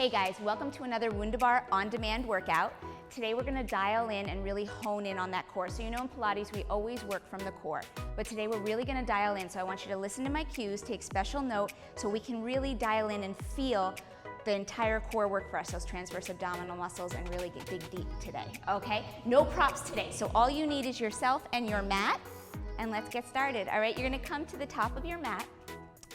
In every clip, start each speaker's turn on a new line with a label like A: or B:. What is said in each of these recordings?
A: Hey guys, welcome to another Wunderbar on-demand workout. Today we're gonna dial in and really hone in on that core. So you know in Pilates, we always work from the core, but today we're really gonna dial in. So I want you to listen to my cues, take special note, so we can really dial in and feel the entire core work for us, those transverse abdominal muscles, and really get dig deep today, okay? No props today, so all you need is yourself and your mat, and let's get started. All right, you're gonna come to the top of your mat.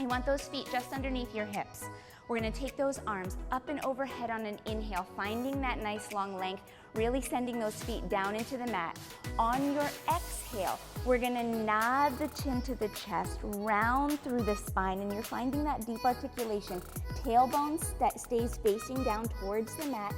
A: You want those feet just underneath your hips. We're gonna take those arms up and overhead on an inhale, finding that nice long length, really sending those feet down into the mat. On your exhale, we're gonna nod the chin to the chest, round through the spine, and you're finding that deep articulation. Tailbone stays facing down towards the mat.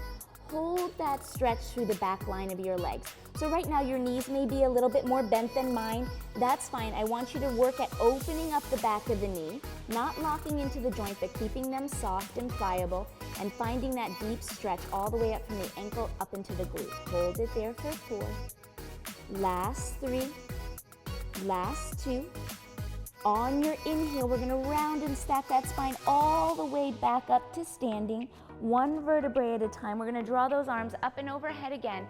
A: Hold that stretch through the back line of your legs. So right now your knees may be a little bit more bent than mine. That's fine. I want you to work at opening up the back of the knee, not locking into the joint, but keeping them soft and pliable, and finding that deep stretch all the way up from the ankle up into the glute. Hold it there for 4. Last 3. Last 2. On your inhale, we're gonna round and stack that spine all the way back up to standing, one vertebrae at a time. We're gonna draw those arms up and overhead again.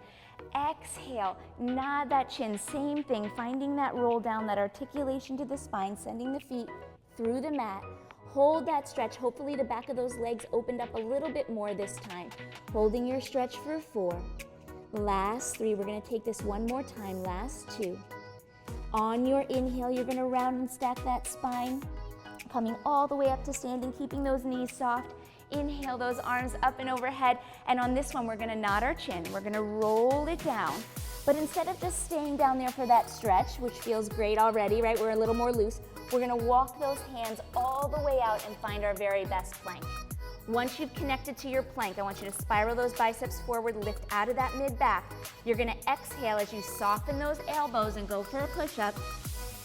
A: Exhale, nod that chin, same thing, finding that roll down, that articulation to the spine, sending the feet through the mat. Hold that stretch. Hopefully the back of those legs opened up a little bit more this time. Holding your stretch for 4. Last 3, we're gonna take this one more time, last 2. On your inhale, you're gonna round and stack that spine, coming all the way up to standing, keeping those knees soft. Inhale those arms up and overhead, and on this one, we're gonna nod our chin. We're gonna roll it down, but instead of just staying down there for that stretch, which feels great already, right? We're a little more loose. We're gonna walk those hands all the way out and find our very best plank. Once you've connected to your plank, I want you to spiral those biceps forward, lift out of that mid-back. You're gonna exhale as you soften those elbows and go for a push-up.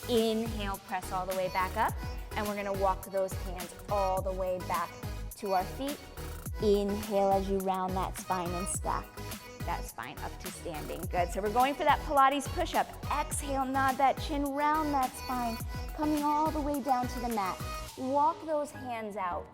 A: Inhale, press all the way back up, and we're gonna walk those hands all the way back to our feet. Inhale as you round that spine and stack that spine up to standing. Good, so we're going for that Pilates push-up. Exhale, nod that chin, round that spine, coming all the way down to the mat. Walk those hands out.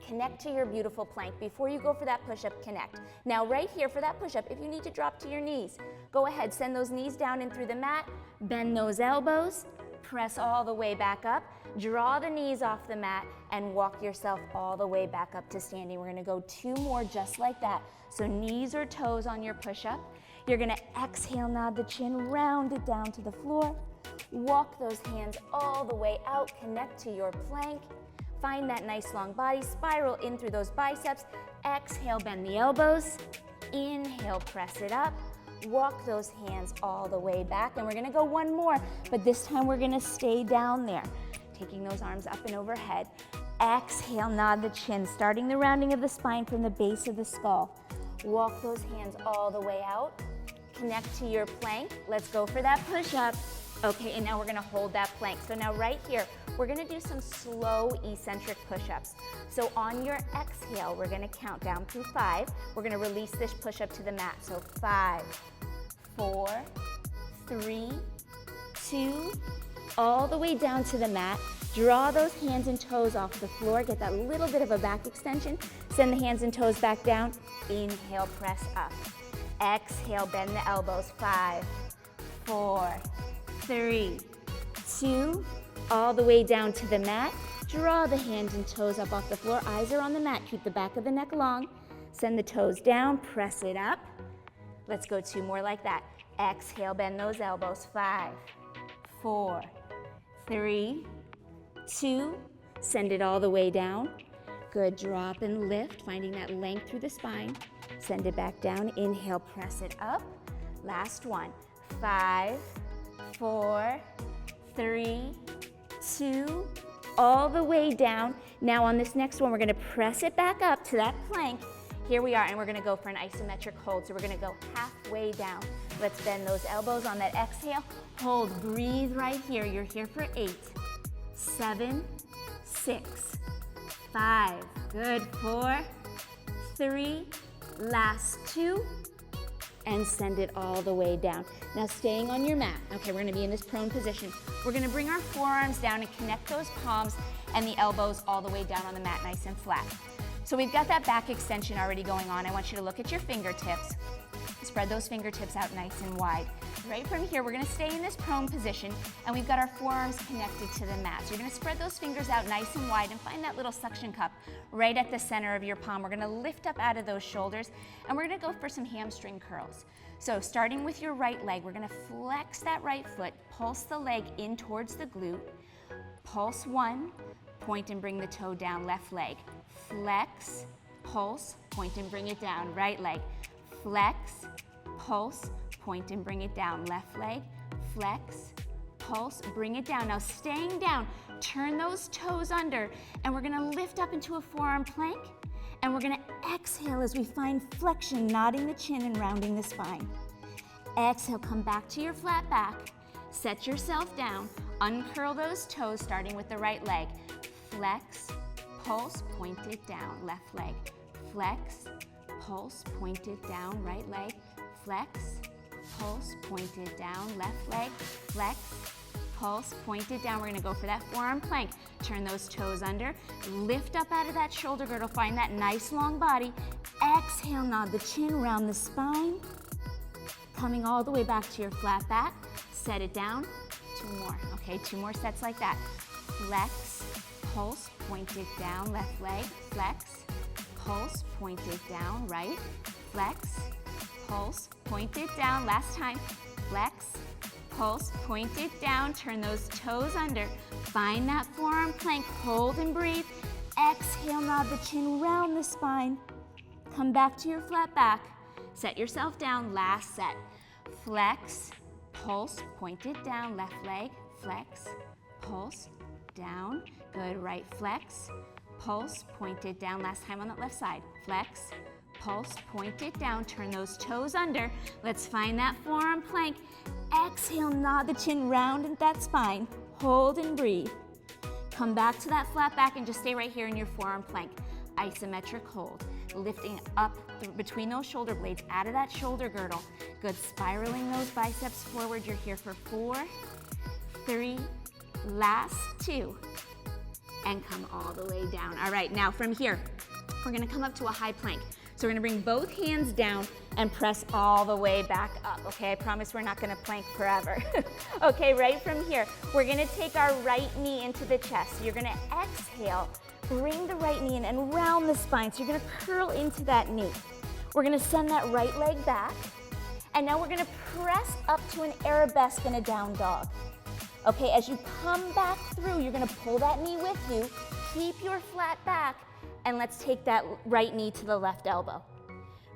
A: Connect to your beautiful plank. Before you go for that push-up, connect. Now right here for that push-up, if you need to drop to your knees, go ahead, send those knees down and through the mat, bend those elbows, press all the way back up, draw the knees off the mat, and walk yourself all the way back up to standing. We're gonna go 2 more just like that. So knees or toes on your push-up. You're gonna exhale, nod the chin, round it down to the floor. Walk those hands all the way out, connect to your plank. Find that nice long body, spiral in through those biceps. Exhale, bend the elbows. Inhale, press it up. Walk those hands all the way back, and we're gonna go 1 more, but this time we're gonna stay down there, taking those arms up and overhead. Exhale, nod the chin, starting the rounding of the spine from the base of the skull. Walk those hands all the way out. Connect to your plank. Let's go for that push-up. Okay, and now we're gonna hold that plank. So now right here, we're gonna do some slow eccentric push-ups. So on your exhale, we're gonna count down through 5. We're gonna release this push-up to the mat. So 5, 4, 3, 2, all the way down to the mat. Draw those hands and toes off the floor. Get that little bit of a back extension. Send the hands and toes back down. Inhale, press up. Exhale, bend the elbows. 5, 4, 3, 2, all the way down to the mat. Draw the hands and toes up off the floor. Eyes are on the mat. Keep the back of the neck long. Send the toes down, press it up. Let's go 2 more like that. Exhale, bend those elbows. 5, 4, 3, 2, send it all the way down. Good, drop and lift, finding that length through the spine. Send it back down. Inhale, press it up. Last one. 5, 4, 3, 2, all the way down. Now on this next one, we're gonna press it back up to that plank. Here we are, and we're gonna go for an isometric hold. So we're gonna go halfway down. Let's bend those elbows on that exhale. Hold, breathe right here. You're here for 8, 7, 6, 5. Good, 4, 3, last 2, and send it all the way down. Now staying on your mat. Okay, we're gonna be in this prone position. We're gonna bring our forearms down and connect those palms and the elbows all the way down on the mat, nice and flat. So we've got that back extension already going on. I want you to look at your fingertips. Spread those fingertips out nice and wide. Right from here, we're gonna stay in this prone position, and we've got our forearms connected to the mat. So you're gonna spread those fingers out nice and wide and find that little suction cup right at the center of your palm. We're gonna lift up out of those shoulders, and we're gonna go for some hamstring curls. So starting with your right leg, we're gonna flex that right foot, pulse the leg in towards the glute, pulse one, point and bring the toe down, left leg. Flex, pulse, point and bring it down, right leg. Flex, pulse, point and bring it down, left leg. Flex, pulse, bring it down. Now staying down, turn those toes under, and we're gonna lift up into a forearm plank, and we're gonna exhale as we find flexion, nodding the chin and rounding the spine. Exhale, come back to your flat back, set yourself down, uncurl those toes, starting with the right leg. Flex, pulse, point it down, left leg. Flex, pulse, point it down, right leg. Flex, pulse, point it down, left leg. Flex, pulse, point it down. We're gonna go for that forearm plank. Turn those toes under, lift up out of that shoulder girdle, find that nice long body. Exhale, nod the chin, round the spine. Coming all the way back to your flat back. Set it down, 2 more. Okay, 2 more sets like that. Flex, pulse, point it down, left leg. Flex, pulse, point it down, right. Flex, pulse, point it down, last time. Flex, pulse, point it down, turn those toes under. Find that forearm plank, hold and breathe. Exhale, nod the chin, round the spine. Come back to your flat back. Set yourself down, last set. Flex, pulse, point it down, left leg. Flex, pulse, down. Good, right, flex, pulse, point it down. Last time on that left side. Flex, pulse, point it down, turn those toes under. Let's find that forearm plank. Exhale, nod the chin, round that spine. Hold and breathe. Come back to that flat back and just stay right here in your forearm plank. Isometric hold. Lifting up between those shoulder blades, out of that shoulder girdle. Good, spiraling those biceps forward. You're here for 4, 3, last 2. And come all the way down. All right, now from here, we're gonna come up to a high plank. So we're gonna bring both hands down and press all the way back up, okay? I promise we're not gonna plank forever. Okay, right from here, we're gonna take our right knee into the chest. You're gonna exhale, bring the right knee in and round the spine. So you're gonna curl into that knee. We're gonna send that right leg back, and now we're gonna press up to an arabesque and a down dog. Okay, as you come back through, you're gonna pull that knee with you, keep your flat back, and let's take that right knee to the left elbow.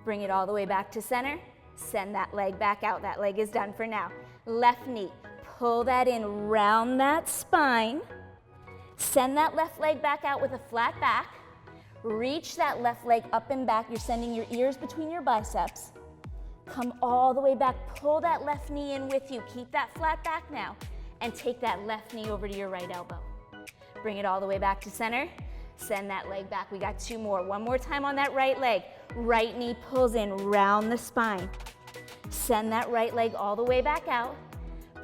A: Bring it all the way back to center, send that leg back out. That leg is done for now. Left knee, pull that in, round that spine, send that left leg back out with a flat back, reach that left leg up and back. You're sending your ears between your biceps. Come all the way back, pull that left knee in with you. Keep that flat back now. And take that left knee over to your right elbow. Bring it all the way back to center. Send that leg back. We got 2 more. One more time on that right leg. Right knee pulls in, round the spine. Send that right leg all the way back out.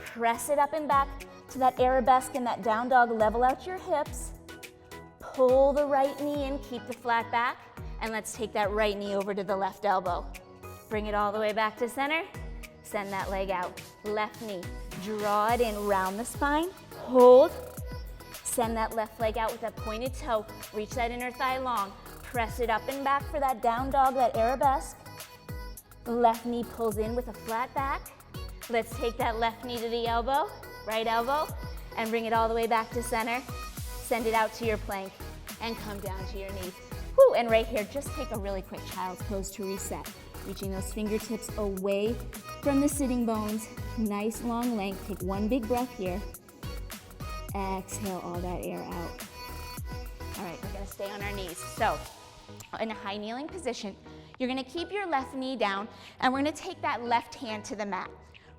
A: Press it up and back to that arabesque and that down dog. Level out your hips. Pull the right knee in, keep the flat back. And let's take that right knee over to the left elbow. Bring it all the way back to center. Send that leg out. Left knee. Draw it in, round the spine, hold. Send that left leg out with that pointed toe. Reach that inner thigh long. Press it up and back for that down dog, that arabesque. Left knee pulls in with a flat back. Let's take that left knee to the elbow, right elbow, and bring it all the way back to center. Send it out to your plank and come down to your knees. Woo, and right here, just take a really quick child's pose to reset. Reaching those fingertips away from the sitting bones. Nice long length. Take 1 big breath here. Exhale all that air out. All right, we're gonna stay on our knees. So, in a high kneeling position, you're gonna keep your left knee down, and we're gonna take that left hand to the mat.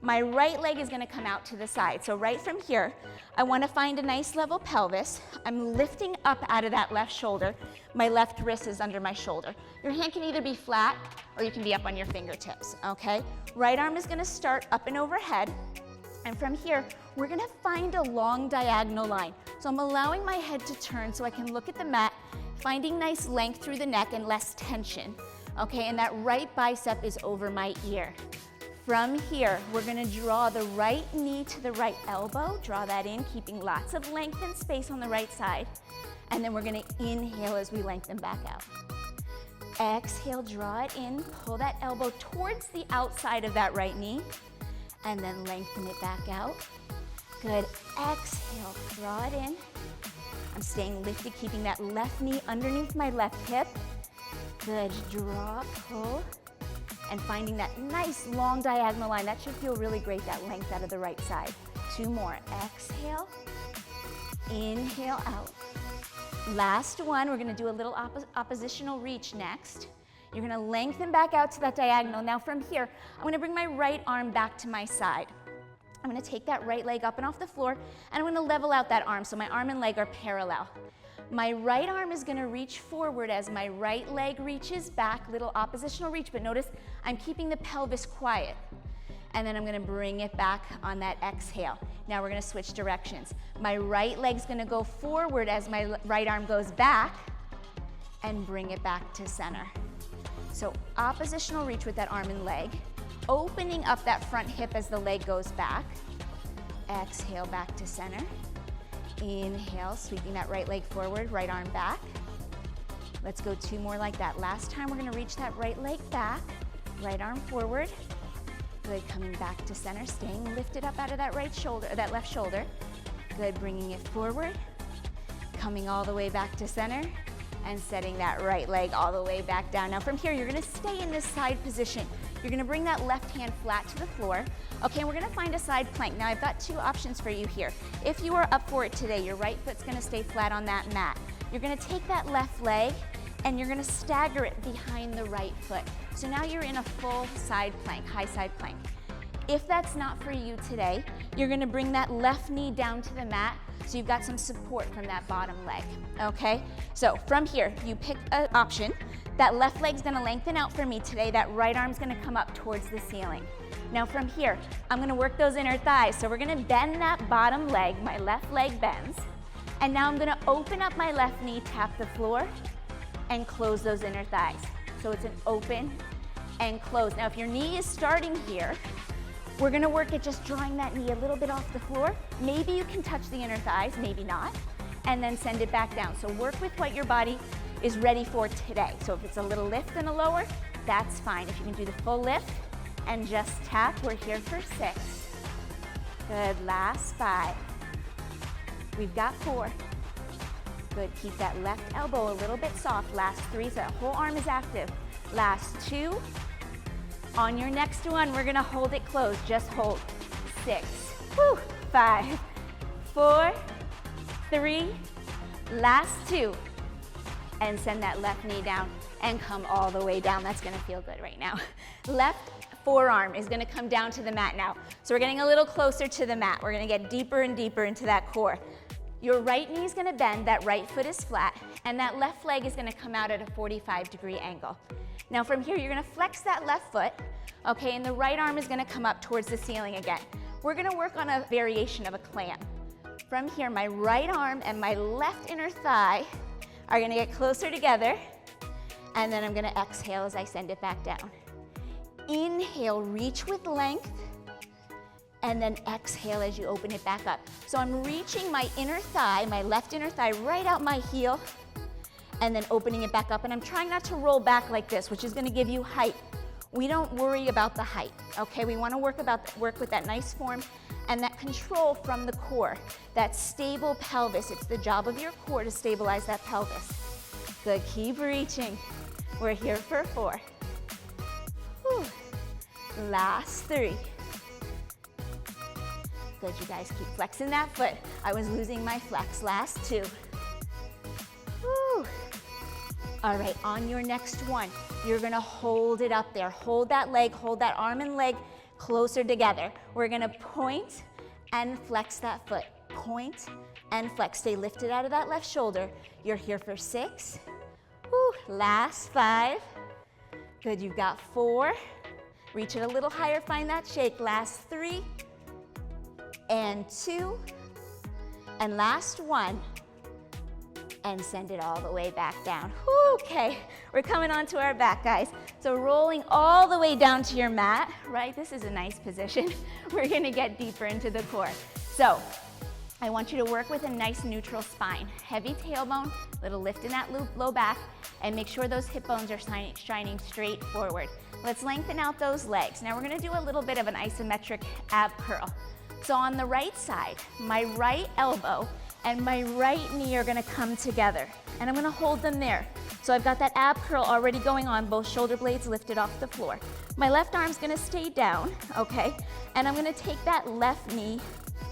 A: My right leg is gonna come out to the side. So right from here, I wanna find a nice level pelvis. I'm lifting up out of that left shoulder. My left wrist is under my shoulder. Your hand can either be flat or you can be up on your fingertips, okay? Right arm is gonna start up and overhead. And from here, we're gonna find a long diagonal line. So I'm allowing my head to turn so I can look at the mat, Finding nice length through the neck and less tension. Okay, and that right bicep is over my ear. From here, we're gonna draw the right knee to the right elbow. Draw that in, keeping lots of length and space on the right side. And then we're gonna inhale as we lengthen back out. Exhale, draw it in, pull that elbow towards the outside of that right knee, and then lengthen it back out. Good, exhale, draw it in. I'm staying lifted, keeping that left knee underneath my left hip. Good, draw, pull, and finding that nice long diagonal line. That should feel really great, that length out of the right side. 2 more, exhale, inhale out. Last one, we're gonna do a little oppositional reach next. You're gonna lengthen back out to that diagonal. Now from here, I'm gonna bring my right arm back to my side. I'm gonna take that right leg up and off the floor, and I'm gonna level out that arm so my arm and leg are parallel. My right arm is gonna reach forward as my right leg reaches back, little oppositional reach, but notice I'm keeping the pelvis quiet. And then I'm gonna bring it back on that exhale. Now we're gonna switch directions. My right leg's gonna go forward as my right arm goes back, and bring it back to center. So oppositional reach with that arm and leg, opening up that front hip as the leg goes back. Exhale, back to center. Inhale, sweeping that right leg forward, right arm back. Let's go 2 more like that. Last time, we're gonna reach that right leg back, right arm forward. Good, coming back to center, staying lifted up out of that right shoulder, that left shoulder. Good, bringing it forward, coming all the way back to center, and setting that right leg all the way back down. Now from here, you're gonna stay in this side position. You're gonna bring that left hand flat to the floor. Okay, and we're gonna find a side plank. Now I've got 2 options for you here. If you are up for it today, your right foot's gonna stay flat on that mat. You're gonna take that left leg and you're gonna stagger it behind the right foot. So now you're in a full side plank, high side plank. If that's not for you today, you're gonna bring that left knee down to the mat so you've got some support from that bottom leg, okay? So from here, you pick an option. That left leg's gonna lengthen out for me today. That right arm's gonna come up towards the ceiling. Now from here, I'm gonna work those inner thighs. So we're gonna bend that bottom leg, my left leg bends. And now I'm gonna open up my left knee, tap the floor, and close those inner thighs. So it's an open and close. Now if your knee is starting here, we're gonna work at just drawing that knee a little bit off the floor. Maybe you can touch the inner thighs, maybe not, and then send it back down. So work with what your body is ready for today. So if it's a little lift and a lower, that's fine. If you can do the full lift and just tap, we're here for 6. Good, last 5. We've got 4. Good, keep that left elbow a little bit soft. Last 3, so that whole arm is active. Last 2. On your next one, we're gonna hold it closed. Just hold. 6, 5, 4, 3, last 2. And send that left knee down and come all the way down. That's gonna feel good right now. Left forearm is gonna come down to the mat now. So we're getting a little closer to the mat. We're gonna get deeper and deeper into that core. Your right knee is gonna bend, that right foot is flat, and that left leg is gonna come out at a 45-degree angle. Now from here, you're gonna flex that left foot, okay, and the right arm is gonna come up towards the ceiling again. We're gonna work on a variation of a clam. From here, my right arm and my left inner thigh are gonna get closer together, and then I'm gonna exhale as I send it back down. Inhale, reach with length, and then exhale as you open it back up. So I'm reaching my inner thigh, my left inner thigh, right out my heel, and then opening it back up, and I'm trying not to roll back like this, which is gonna give you height. We don't worry about the height, okay? We wanna work with that nice form and that control from the core, that stable pelvis. It's the job of your core to stabilize that pelvis. Good, keep reaching. We're here for 4. Whew. Last 3. Good, you guys keep flexing that foot. I was losing my flex. Last 2. Whew. All right, on your next one, you're gonna hold it up there. Hold that leg, hold that arm and leg closer together. We're gonna point and flex that foot. Point and flex. Stay lifted out of that left shoulder. You're here for 6. Whew. Last 5. Good, you've got 4. Reach it a little higher, find that shake. Last 3 and 2. And last 1. and send it all the way back down. Okay, we're coming onto our back, guys. So rolling all the way down to your mat, right? This is a nice position. We're gonna get deeper into the core. So I want you to work with a nice neutral spine. Heavy tailbone, little lift in that low back, and make sure those hip bones are shining straight forward. Let's lengthen out those legs. Now we're gonna do a little bit of an isometric ab curl. So on the right side, my right elbow and my right knee are gonna come together, and I'm gonna hold them there. So I've got that ab curl already going on, both shoulder blades lifted off the floor. My left arm's gonna stay down, okay? And I'm gonna take that left knee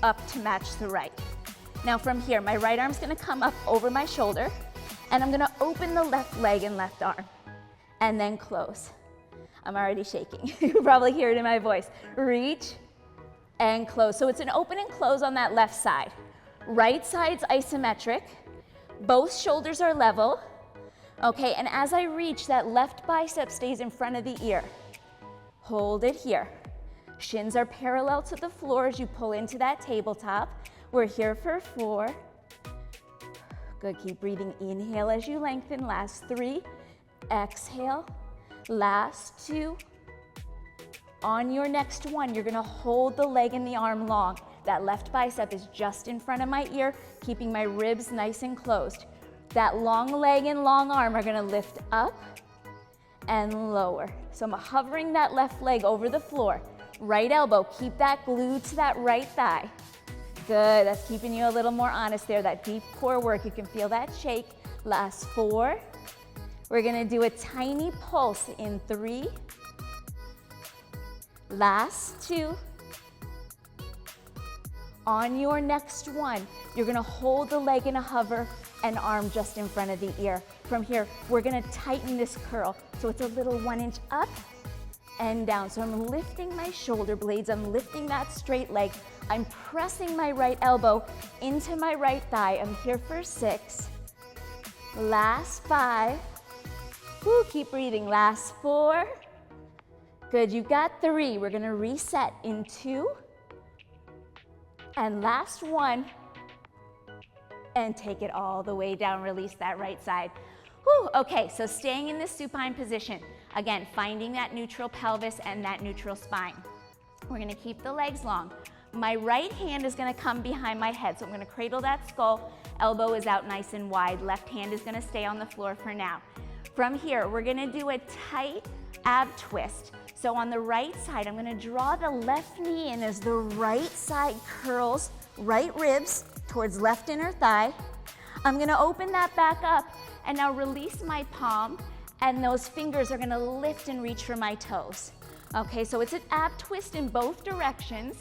A: up to match the right. Now from here, my right arm's gonna come up over my shoulder, and I'm gonna open the left leg and left arm, and then close. I'm already shaking. You can probably hear it in my voice. Reach and close. So it's an open and close on that left side. Right side's isometric. Both shoulders are level. Okay, and as I reach, that left bicep stays in front of the ear. Hold it here. Shins are parallel to the floor as you pull into that tabletop. We're here for 4. Good, keep breathing. Inhale as you lengthen. Last 3. Exhale. Last 2. On your next one, you're gonna hold the leg and the arm long. That left bicep is just in front of my ear, keeping my ribs nice and closed. That long leg and long arm are gonna lift up and lower. So I'm hovering that left leg over the floor. Right elbow, keep that glued to that right thigh. Good, that's keeping you a little more honest there, that deep core work. You can feel that shake. Last 4. We're gonna do a tiny pulse in 3. Last 2. On your next one, you're gonna hold the leg in a hover and arm just in front of the ear. From here, we're gonna tighten this curl. So it's a little 1 inch up and down. So I'm lifting my shoulder blades, I'm lifting that straight leg. I'm pressing my right elbow into my right thigh. I'm here for 6. Last 5. Woo, keep breathing. Last 4. Good, you've got 3. We're gonna reset in 2. And last 1. And take it all the way down. Release that right side. Whew, okay, so staying in this supine position. Again, finding that neutral pelvis and that neutral spine. We're gonna keep the legs long. My right hand is gonna come behind my head, so I'm gonna cradle that skull. Elbow is out nice and wide. Left hand is gonna stay on the floor for now. From here, we're gonna do a tight ab twist. So on the right side, I'm gonna draw the left knee in as the right side curls, right ribs towards left inner thigh. I'm gonna open that back up and now release my palm, and those fingers are gonna lift and reach for my toes. Okay, so it's an ab twist in both directions.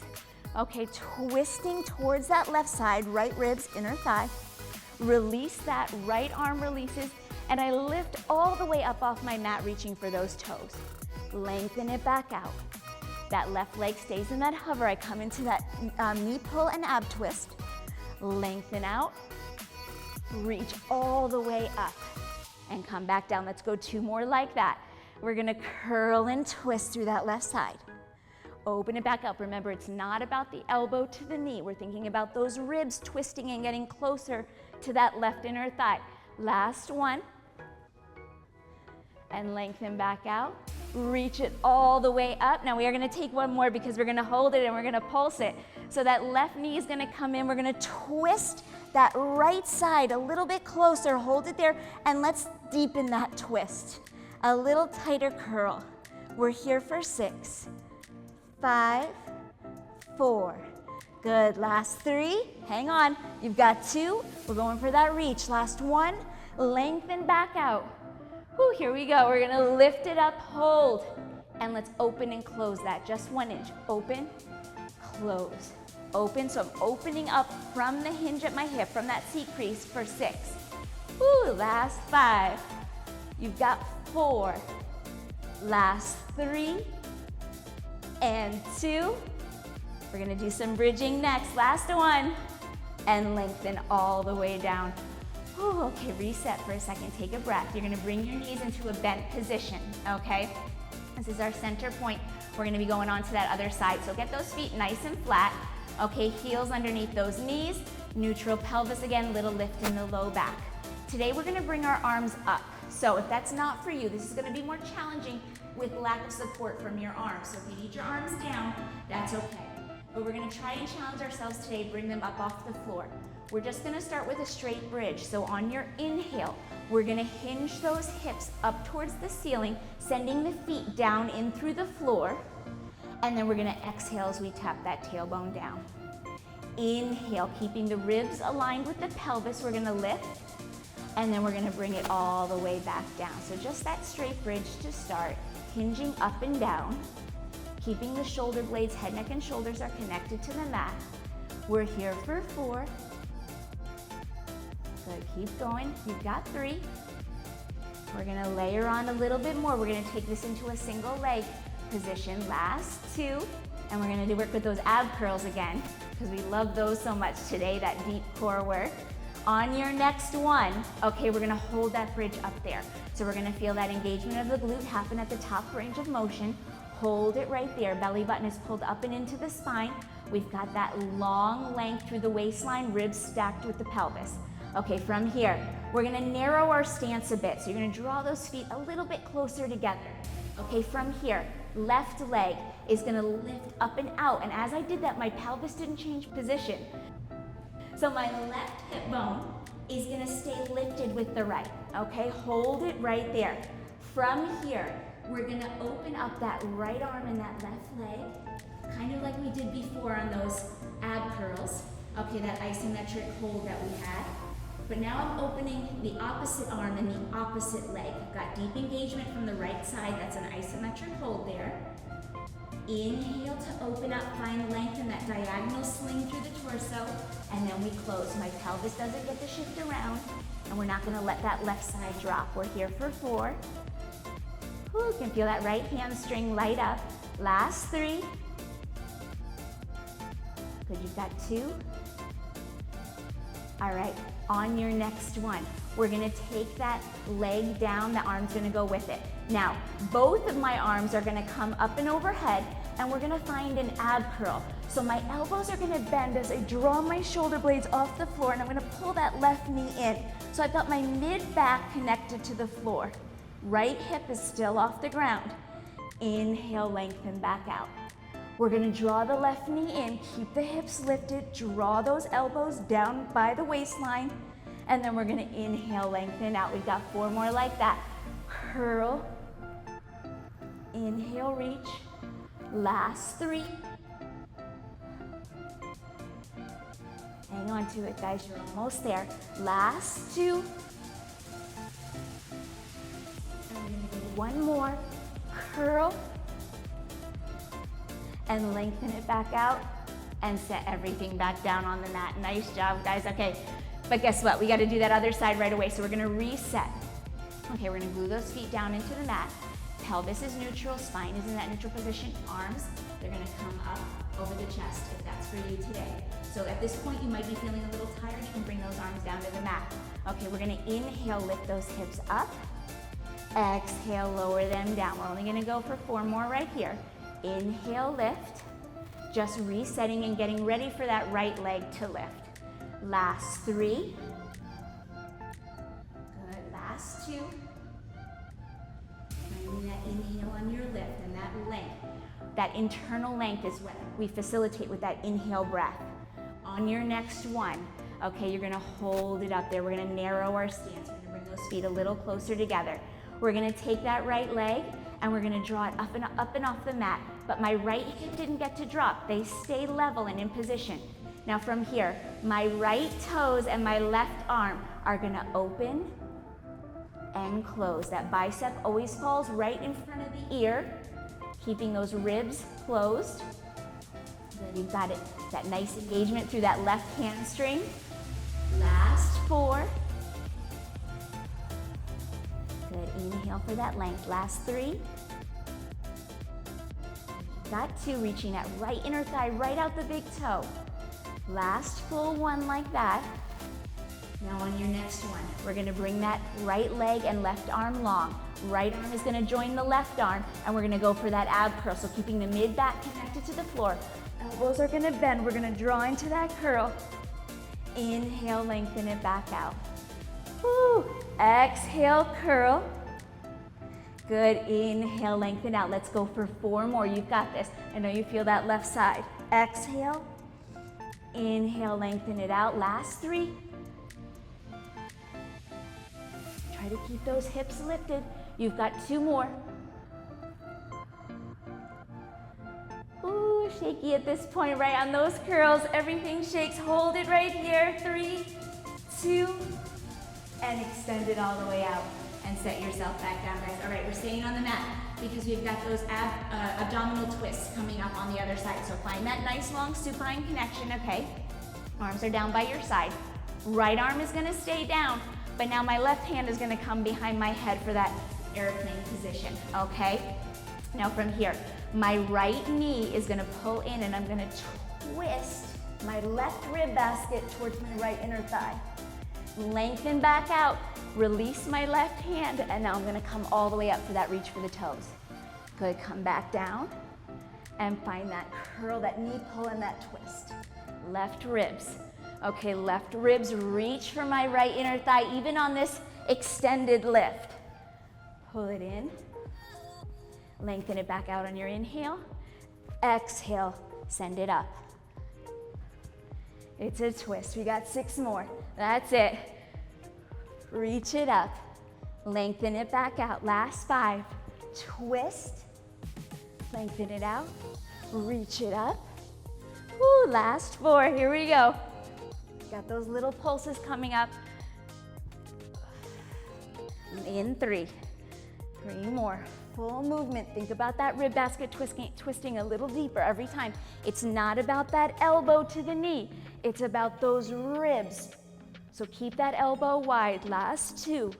A: Okay, twisting towards that left side, right ribs, inner thigh. Release that, right arm releases, and I lift all the way up off my mat, reaching for those toes. Lengthen it back out. That left leg stays in that hover. I come into that knee pull and ab twist. Lengthen out. Reach all the way up and come back down. Let's go 2 more like that. We're gonna curl and twist through that left side. Open it back up. Remember, it's not about the elbow to the knee. We're thinking about those ribs twisting and getting closer to that left inner thigh. Last 1. And lengthen back out. Reach it all the way up. Now we are gonna take 1 more because we're gonna hold it and we're gonna pulse it. So that left knee is gonna come in. We're gonna twist that right side a little bit closer. Hold it there, and let's deepen that twist. A little tighter curl. We're here for 6, 5, 4. Good, last 3. Hang on, you've got 2. We're going for that reach. Last 1, lengthen back out. Whew, here we go. We're gonna lift it up, hold, and let's open and close that. Just 1 inch. Open, close, open. So I'm opening up from the hinge at my hip, from that seat crease for 6. Whew, last 5. You've got 4. Last 3 and 2. We're gonna do some bridging next. Last 1, and lengthen all the way down. Ooh, okay, reset for a second, take a breath. You're gonna bring your knees into a bent position, okay? This is our center point. We're gonna be going on to that other side. So get those feet nice and flat. Okay, heels underneath those knees. Neutral pelvis again, little lift in the low back. Today we're gonna bring our arms up. So if that's not for you, this is gonna be more challenging with lack of support from your arms. So if you need your arms down, that's okay. But we're gonna try and challenge ourselves today, bring them up off the floor. We're just gonna start with a straight bridge. So on your inhale, we're gonna hinge those hips up towards the ceiling, sending the feet down in through the floor. And then we're gonna exhale as we tap that tailbone down. Inhale, keeping the ribs aligned with the pelvis, we're gonna lift. And then we're gonna bring it all the way back down. So just that straight bridge to start, hinging up and down, keeping the shoulder blades, head, neck, and shoulders are connected to the mat. We're here for 4. Good, keep going, you've got 3. We're gonna layer on a little bit more. We're gonna take this into a single leg position, last 2. And we're gonna work with those ab curls again, because we love those so much today, that deep core work. On your next one, okay, we're gonna hold that bridge up there. So we're gonna feel that engagement of the glute happen at the top range of motion. Hold it right there. Belly button is pulled up and into the spine. We've got that long length through the waistline, ribs stacked with the pelvis. Okay, from here, we're gonna narrow our stance a bit. So you're gonna draw those feet a little bit closer together. Okay, from here, left leg is gonna lift up and out. And as I did that, my pelvis didn't change position. So my left hip bone is gonna stay lifted with the right, okay? Hold it right there. From here, we're gonna open up that right arm and that left leg, kind of like we did before on those ab curls. Okay, that isometric hold that we had. But now I'm opening the opposite arm and the opposite leg. I've got deep engagement from the right side, that's an isometric hold there. Inhale to open up, find length in that diagonal sling through the torso, and then we close. My pelvis doesn't get to shift around, and we're not gonna let that left side drop. We're here for 4. Ooh, you can feel that right hamstring light up. Last 3. Good, you've got 2. All right, on your next one, we're gonna take that leg down, the arm's gonna go with it. Now, both of my arms are gonna come up and overhead, and we're gonna find an ab curl. So my elbows are gonna bend as I draw my shoulder blades off the floor, and I'm gonna pull that left knee in. So I've got my mid-back connected to the floor. Right hip is still off the ground. Inhale, lengthen back out. We're gonna draw the left knee in, keep the hips lifted, draw those elbows down by the waistline, and then we're gonna inhale, lengthen out. We've got 4 more like that. Curl, inhale, reach, last 3. Hang on to it, guys, you're almost there. Last 2. And we're gonna do 1 more, curl, and lengthen it back out, and set everything back down on the mat. Nice job, guys. Okay, but guess what? We gotta do that other side right away, so we're gonna reset. Okay, we're gonna glue those feet down into the mat. Pelvis is neutral, spine is in that neutral position. Arms, they're gonna come up over the chest if that's for you today. So at this point, you might be feeling a little tired. You can bring those arms down to the mat. Okay, we're gonna inhale, lift those hips up. Exhale, lower them down. We're only gonna go for 4 more right here. Inhale, lift. Just resetting and getting ready for that right leg to lift. Last 3. Good, last 2. Finding that inhale on your lift and that length. That internal length is what we facilitate with that inhale breath. On your next one, okay, you're gonna hold it up there. We're gonna narrow our stance. We're gonna bring those feet a little closer together. We're gonna take that right leg and we're gonna draw it up and off the mat. But my right hip didn't get to drop. They stay level and in position. Now from here, my right toes and my left arm are gonna open and close. That bicep always falls right in front of the ear, keeping those ribs closed. Then you've got it, that nice engagement through that left hamstring. Last 4. Good, inhale for that length. Last 3. Got 2, reaching that right inner thigh, right out the big toe. Last full one like that. Now on your next one, we're gonna bring that right leg and left arm long. Right arm is gonna join the left arm, and we're gonna go for that ab curl. So keeping the mid-back connected to the floor. Elbows are gonna bend. We're gonna draw into that curl. Inhale, lengthen it back out. Whew. Exhale, curl. Good, inhale, lengthen out. Let's go for 4 more. You've got this. I know you feel that left side. Exhale, inhale, lengthen it out. Last 3. Try to keep those hips lifted. You've got 2 more. Ooh, shaky at this point, right on those curls. Everything shakes. Hold it right here. 3, 2, and extend it all the way out. And set yourself back down, guys. All right, we're staying on the mat because we've got those abdominal twists coming up on the other side. So find that nice long supine connection, okay? Arms are down by your side. Right arm is gonna stay down, but now my left hand is gonna come behind my head for that airplane position, okay? Now from here, my right knee is gonna pull in and I'm gonna twist my left rib basket towards my right inner thigh. Lengthen back out, release my left hand, and now I'm gonna come all the way up for that reach for the toes. Good, come back down and find that curl, that knee pull and that twist. Left ribs. Okay, left ribs, reach for my right inner thigh, even on this extended lift. Pull it in, lengthen it back out on your inhale. Exhale, send it up. It's a twist. We got 6 more. That's it. Reach it up. Lengthen it back out. Last 5. Twist. Lengthen it out. Reach it up. Woo, last 4. Here we go. Got those little pulses coming up. In 3. 3 more. Full movement. Think about that rib basket twisting a little deeper every time. It's not about that elbow to the knee. It's about those ribs. So keep that elbow wide. Last 2.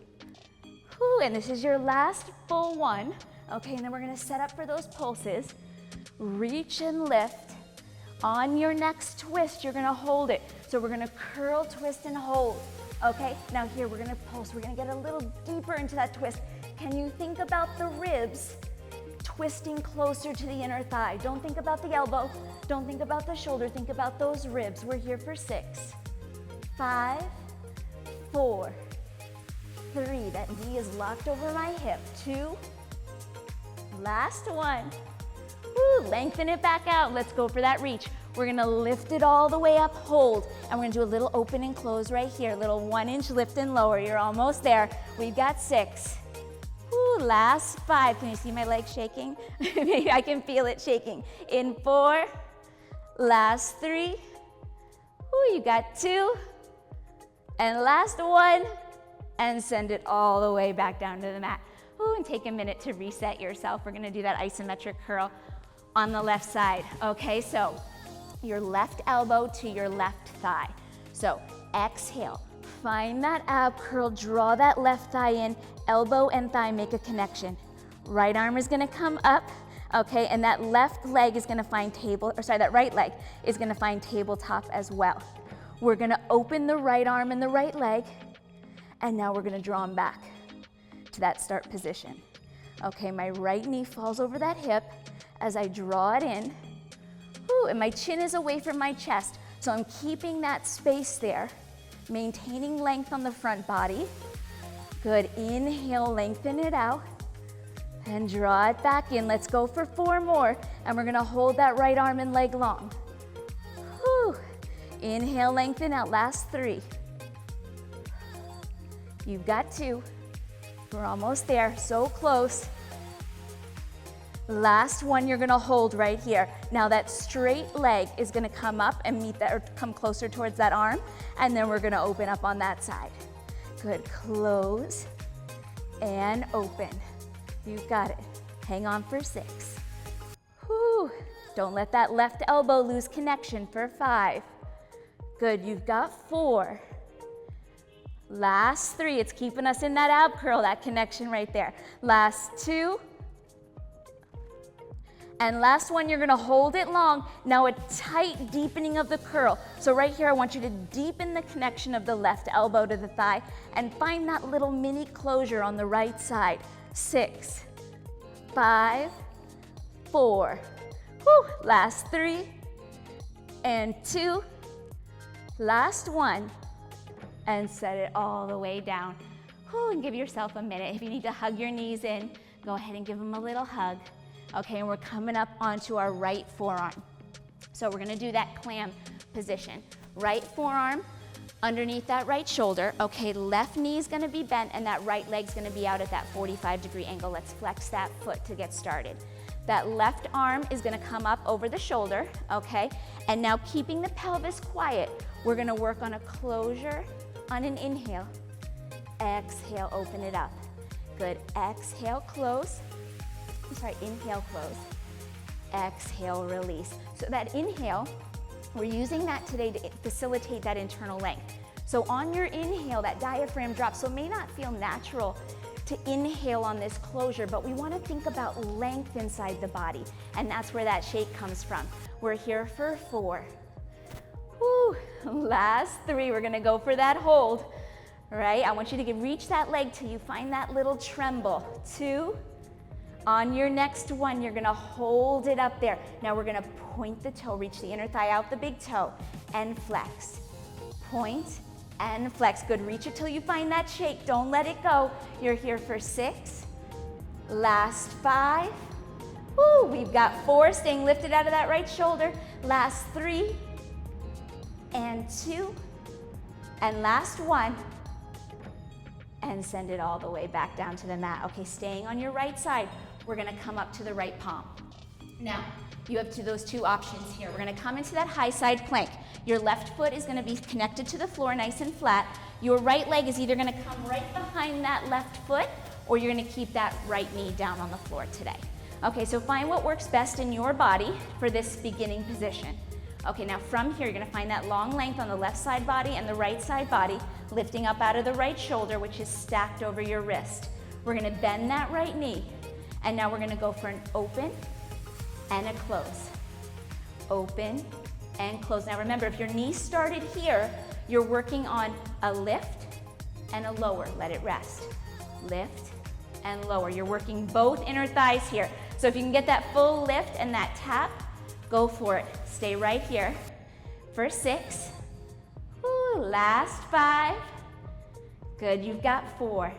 A: Whew, and this is your last full one. Okay, and then we're gonna set up for those pulses. Reach and lift. On your next twist, you're gonna hold it. So we're gonna curl, twist, and hold. Okay, now here we're gonna pulse. We're gonna get a little deeper into that twist. Can you think about the ribs twisting closer to the inner thigh? Don't think about the elbow. Don't think about the shoulder. Think about those ribs. We're here for 6, 5, 4, 3. That knee is locked over my hip. 2. Last 1. Woo, lengthen it back out. Let's go for that reach. We're gonna lift it all the way up, hold, and we're gonna do a little open and close right here. A little 1-inch lift and lower. You're almost there. We've got 6. Woo, last 5. Can you see my legs shaking? Maybe I can feel it shaking. In 4. Last 3. Woo, you got 2. And last 1. And send it all the way back down to the mat. Ooh, and take a minute to reset yourself. We're gonna do that isometric curl on the left side. Okay, so your left elbow to your left thigh. So exhale, find that ab curl, draw that left thigh in, elbow and thigh make a connection. Right arm is gonna come up, okay, and that left leg is gonna find that right leg is gonna find tabletop as well. We're gonna open the right arm and the right leg, and now we're gonna draw them back to that start position. Okay, my right knee falls over that hip as I draw it in. Ooh, and my chin is away from my chest, so I'm keeping that space there, maintaining length on the front body. Good, inhale, lengthen it out, and draw it back in. Let's go for 4 more, and we're gonna hold that right arm and leg long. Whew. Inhale, lengthen out, last 3. You've got 2. We're almost there, so close. Last 1, you're gonna hold right here. Now that straight leg is gonna come up and meet that, or come closer towards that arm, and then we're gonna open up on that side. Good, close and open. You've got it. Hang on for 6. Whew. Don't let that left elbow lose connection for 5. Good, you've got 4. Last 3, it's keeping us in that ab curl, that connection right there. Last 2. And last 1, you're gonna hold it long. Now a tight deepening of the curl. So right here, I want you to deepen the connection of the left elbow to the thigh and find that little mini closure on the right side. 6, 5, 4. Whew. Last 3 and 2. Last 1. and set it all the way down. Whew, and give yourself a minute. If you need to hug your knees in, go ahead and give them a little hug. Okay, and we're coming up onto our right forearm. So we're gonna do that clam position. Right forearm underneath that right shoulder. Okay, left knee is gonna be bent and that right leg's gonna be out at that 45-degree angle. Let's flex that foot to get started. That left arm is gonna come up over the shoulder, okay? And now keeping the pelvis quiet, we're gonna work on a closure on an inhale. Exhale, open it up. Good, exhale, close. Inhale, close. Exhale, release. So that inhale, we're using that today to facilitate that internal length. So on your inhale, that diaphragm drops. So it may not feel natural to inhale on this closure, but we want to think about length inside the body. And that's where that shake comes from. We're here for 4. Woo. Last 3, we're gonna go for that hold. Right, I want you to reach that leg till you find that little tremble. 2. On your next one, you're gonna hold it up there. Now we're gonna point the toe, reach the inner thigh out the big toe, and flex. Point and flex. Good, reach it till you find that shake. Don't let it go. You're here for 6. Last 5. Woo, we've got 4, staying lifted out of that right shoulder. Last 3, and 2, and last 1. And send it all the way back down to the mat. Okay, staying on your right side, we're gonna come up to the right palm. Now, you have those 2 options here. We're gonna come into that high side plank. Your left foot is gonna be connected to the floor, nice and flat. Your right leg is either gonna come right behind that left foot, or you're gonna keep that right knee down on the floor today. Okay, so find what works best in your body for this beginning position. Okay, now from here, you're gonna find that long length on the left side body and the right side body, lifting up out of the right shoulder, which is stacked over your wrist. We're gonna bend that right knee, and now we're gonna go for an open and a close. Open and close. Now remember, if your knee started here, you're working on a lift and a lower. Let it rest. Lift and lower. You're working both inner thighs here. So if you can get that full lift and that tap, go for it. Stay right here for 6. Ooh, last 5. Good, you've got 4.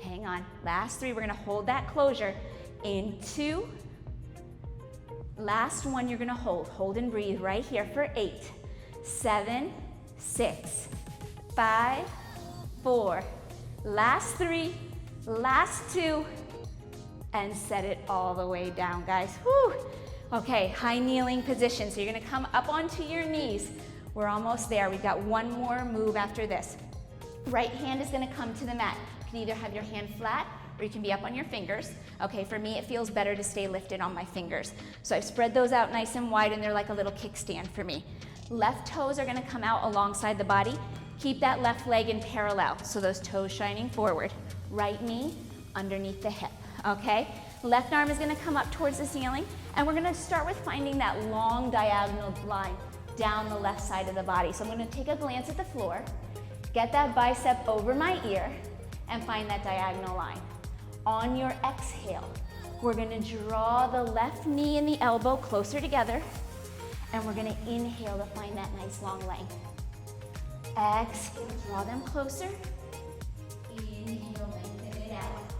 A: Hang on. Last 3, we're gonna hold that closure in 2. Last 1, you're gonna hold. Hold and breathe right here for 8, 7, 6, 5, 4. Last 3, last 2, and set it all the way down, guys. Whew. Okay, high kneeling position. So you're gonna come up onto your knees. We're almost there. We've got one more move after this. Right hand is gonna come to the mat. You can either have your hand flat or you can be up on your fingers. Okay, for me, it feels better to stay lifted on my fingers. So I've spread those out nice and wide and they're like a little kickstand for me. Left toes are gonna come out alongside the body. Keep that left leg in parallel, so those toes shining forward. Right knee underneath the hip, okay? Left arm is gonna come up towards the ceiling, and we're gonna start with finding that long diagonal line down the left side of the body. So I'm gonna take a glance at the floor, get that bicep over my ear, and find that diagonal line. On your exhale, we're gonna draw the left knee and the elbow closer together, and we're gonna inhale to find that nice long length. Exhale, draw them closer. Inhale, lengthen it out.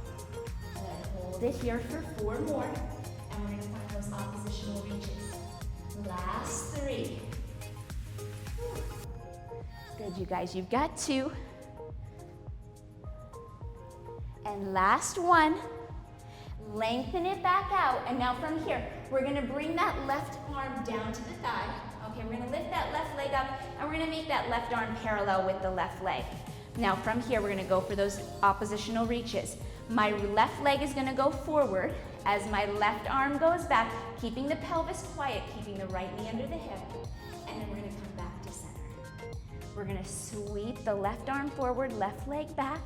A: Hold it here for 4 more, and we're gonna find those oppositional reaches. Last 3. Good, you guys, you've got 2. And last 1. Lengthen it back out, and now from here, we're gonna bring that left arm down to the thigh. Okay, we're gonna lift that left leg up, and we're gonna make that left arm parallel with the left leg. Now from here, we're gonna go for those oppositional reaches. My left leg is gonna go forward as my left arm goes back, keeping the pelvis quiet, keeping the right knee under the hip, and then we're gonna come back to center. We're gonna sweep the left arm forward, left leg back,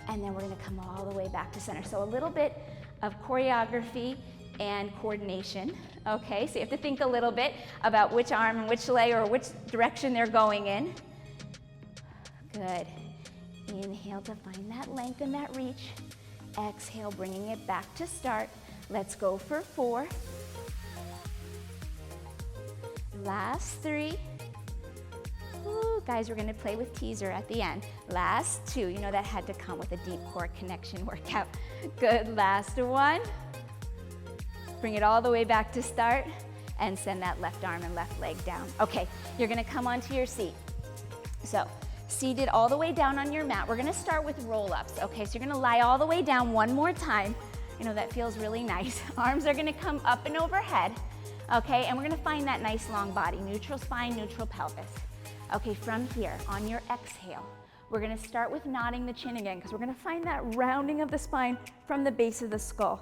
A: and then we're gonna come all the way back to center. So a little bit of choreography and coordination, okay? So you have to think a little bit about which arm and which leg or which direction they're going in. Good. Inhale to find that length and that reach. Exhale, bringing it back to start. Let's go for 4. Last 3. Ooh, Woo, guys, we're gonna play with teaser at the end. Last two, you know that had to come with a deep core connection workout. Good, last one. Bring it all the way back to start and send that left arm and left leg down. Okay, you're gonna come onto your seat. So, seated all the way down on your mat. We're gonna start with roll-ups, okay? So you're gonna lie all the way down one more time. You know, that feels really nice. Arms are gonna come up and overhead, okay? And we're gonna find that nice long body, neutral spine, neutral pelvis. Okay, from here, on your exhale, we're gonna start with nodding the chin again because we're gonna find that rounding of the spine from the base of the skull.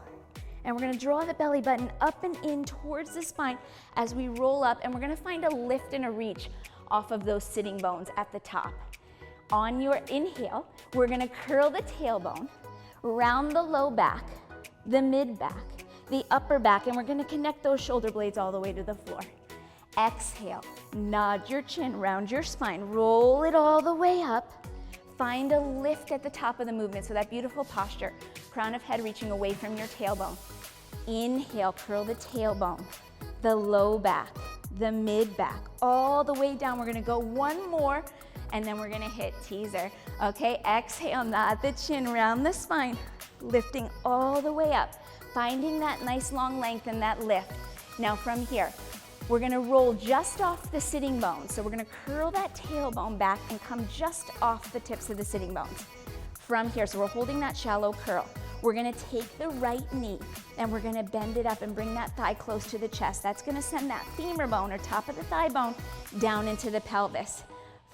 A: And we're gonna draw the belly button up and in towards the spine as we roll up, and we're gonna find a lift and a reach off of those sitting bones at the top. On your inhale, we're gonna curl the tailbone, round the low back, the mid back, the upper back, and we're gonna connect those shoulder blades all the way to the floor. Exhale, nod your chin, round your spine, roll it all the way up. Find a lift at the top of the movement, so that beautiful posture, crown of head reaching away from your tailbone. Inhale, curl the tailbone, the low back, the mid back, all the way down. We're gonna go one more, and then we're gonna hit teaser. Okay, exhale, nod the chin, round the spine, lifting all the way up, finding that nice long length and that lift. Now from here, we're gonna roll just off the sitting bones. So we're gonna curl that tailbone back and come just off the tips of the sitting bones. From here, so we're holding that shallow curl. We're gonna take the right knee and we're gonna bend it up and bring that thigh close to the chest. That's gonna send that femur bone or top of the thigh bone down into the pelvis.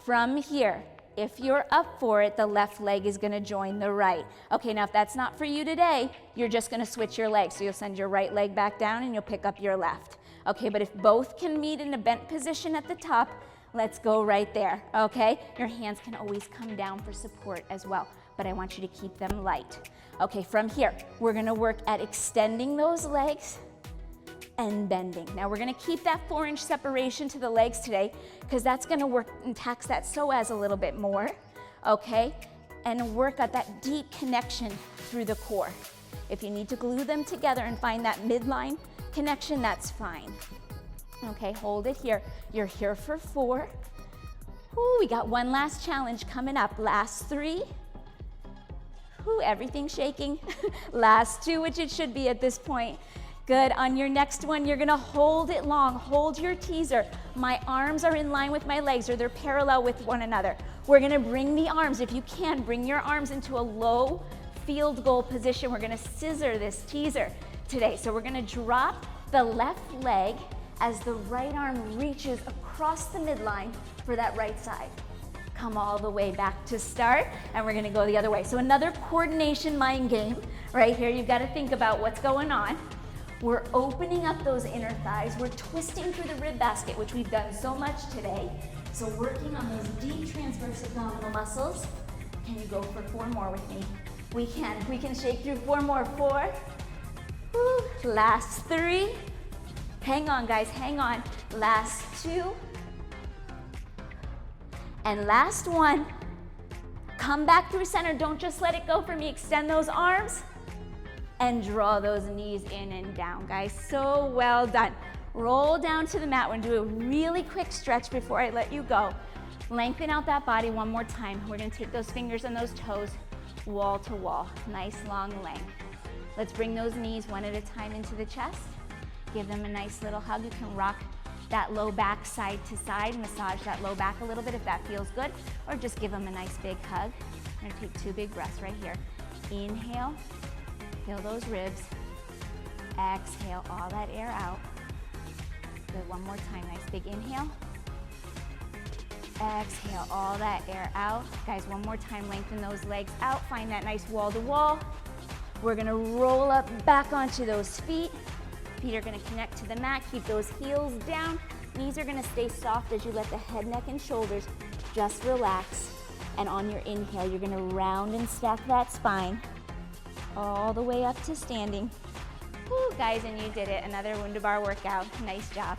A: From here, if you're up for it, the left leg is gonna join the right. Okay, now if that's not for you today, you're just gonna switch your legs. So you'll send your right leg back down and you'll pick up your left. Okay, but if both can meet in a bent position at the top, let's go right there, okay? Your hands can always come down for support as well, but I want you to keep them light. Okay, from here, we're gonna work at extending those legs and bending. Now we're gonna keep that 4-inch separation to the legs today because that's gonna work and tax that psoas a little bit more, okay? And work at that deep connection through the core. If you need to glue them together and find that midline connection, that's fine. Okay, hold it here. You're here for 4. Ooh, we got one last challenge coming up. Last 3. Ooh, everything's shaking. Last 2, which it should be at this point. Good, on your next one, you're gonna hold it long. Hold your teaser. My arms are in line with my legs, or they're parallel with one another. We're gonna bring the arms, if you can, bring your arms into a low field goal position. We're gonna scissor this teaser today. So we're gonna drop the left leg as the right arm reaches across the midline for that right side. Come all the way back to start, and we're gonna go the other way. So another coordination mind game. Right here, you've gotta think about what's going on. We're opening up those inner thighs. We're twisting through the rib basket, which we've done so much today. So working on those deep transverse abdominal muscles. Can you go for 4 more with me? We can shake through 4 more. 4. Woo. Last 3. Hang on, guys, hang on. Last 2. And last 1. Come back through center. Don't just let it go for me. Extend those arms and draw those knees in and down, guys. So well done. Roll down to the mat. We're gonna do a really quick stretch before I let you go. Lengthen out that body one more time. We're gonna take those fingers and those toes wall to wall. Nice long length. Let's bring those knees one at a time into the chest. Give them a nice little hug. You can rock that low back side to side, massage that low back a little bit if that feels good, or just give them a nice big hug. We're gonna take 2 big breaths right here. Inhale, feel those ribs. Exhale all that air out. Good, one more time, nice big inhale. Exhale all that air out. Guys, one more time, lengthen those legs out. Find that nice wall to wall. We're gonna roll up back onto those feet. Feet are gonna connect to the mat. Keep those heels down. Knees are gonna stay soft as you let the head, neck, and shoulders just relax. And on your inhale, you're gonna round and stack that spine all the way up to standing. Woo, guys, and you did it. Another Wunderbar workout. Nice job.